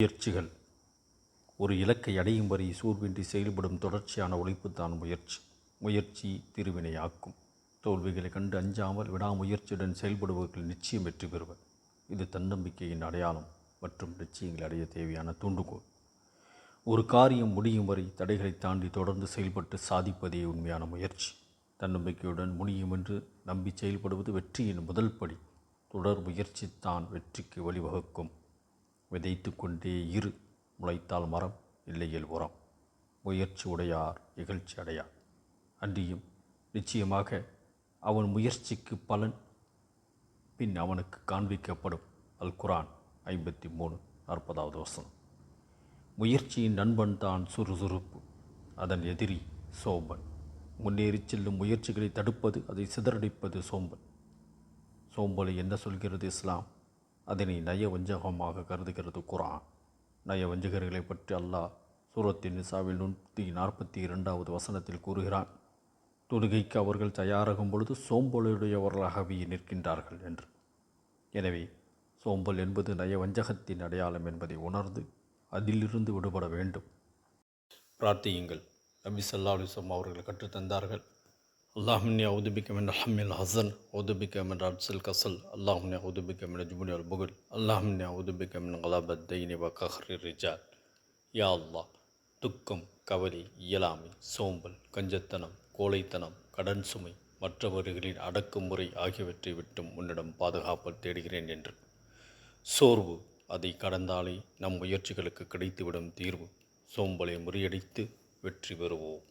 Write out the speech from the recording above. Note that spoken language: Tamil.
முயற்சிகள் ஒரு இலக்கை அடையும் வரை சோர்வின்றி செயல்படும் தொடர்ச்சியான உழைப்புத்தான் முயற்சி திருவினையாக்கும். தோல்விகளை கண்டு அஞ்சாமல் விடாமுயற்சியுடன் செயல்படுபவர்கள் நிச்சயம் வெற்றி பெறுவர். இது தன்னம்பிக்கையின் அடையாளம் மற்றும் லட்சியங்களை அடைய தேவையான தூண்டுகோல். ஒரு காரியம் முடியும் வரை தடைகளை தாண்டி தொடர்ந்து செயல்பட்டு சாதிப்பதே உண்மையான முயற்சி. தன்னம்பிக்கையுடன் முடியும் என்று நம்பி செயல்படுவது வெற்றியின் முதல் படி. தொடர் முயற்சித்தான் வெற்றிக்கு வழிவகுக்கும். விதைத்து கொண்டே இரு, முளைத்தால் மரம், இல்லையில் உரம். முயற்சி உடையார் இகழ்ச்சி அடையார். அன்றியும் நிச்சயமாக அவன் முயற்சிக்கு பலன் பின் அவனுக்கு காண்பிக்கப்படும். அல்-குர்ஆன் 53:40 வசனம். முயற்சியின் நண்பன் தான் சுறுசுறுப்பு, அதன் எதிரி சோம்பல். முன்னேறி செல்லும் முயற்சிகளை தடுப்பது, அதை சிதறடிப்பது சோம்பல். சோம்பலை என்ன சொல்கிறது இஸ்லாம்? அதனை நயவஞ்சகமாக கருதுகிறது குர்ஆன். நயவஞ்சகர்களை பற்றி அல்லாஹ் சூரத்தின் நிசாவில் 142வது வசனத்தில் கூறுகிறான், தொழுகைக்கு அவர்கள் தயாராகும் பொழுது சோம்பலுடையவர்களாகவே நிற்கின்றார்கள் என்று. எனவே சோம்பல் என்பது நயவஞ்சகத்தின் அடையாளம் என்பதை உணர்ந்து அதிலிருந்து விடுபட வேண்டும். பிரார்த்தியுங்கள். நபி ஸல்லல்லாஹு அலைஹி வஸல்லம் அவர்கள் கற்றுத்தந்தார்கள், அல்லாஹும்ம அஊது பிக்க மின் ஹம்மில் ஹஸன், அஊது பிக்க மின் ரஜ்ஸில் கஸல், அல்லாஹும்ம அஊது பிக்க மின் ஜுபுனி வல் புகுல், அல்லாஹும்ம அஊது பிக்க மின் கலபத் தைனி வ கஹ்ரிர் ரிஜால். யா அல்லாஹ், துக்கம், கவலை, இயலாமை, சோம்பல், கஞ்சத்தனம், கோழைத்தனம், கடன் சுமை, மற்றவர்களின் அடக்குமுறை ஆகியவற்றை விட்டும் உன்னிடம் பாதுகாப்பல் தேடுகிறேன் என்று. சோர்வு, அதை கடந்தாலே நம் முயற்சிகளுக்கு கிடைத்துவிடும் தீர்வு. சோம்பலை முறியடித்து வெற்றி பெறுவோம்.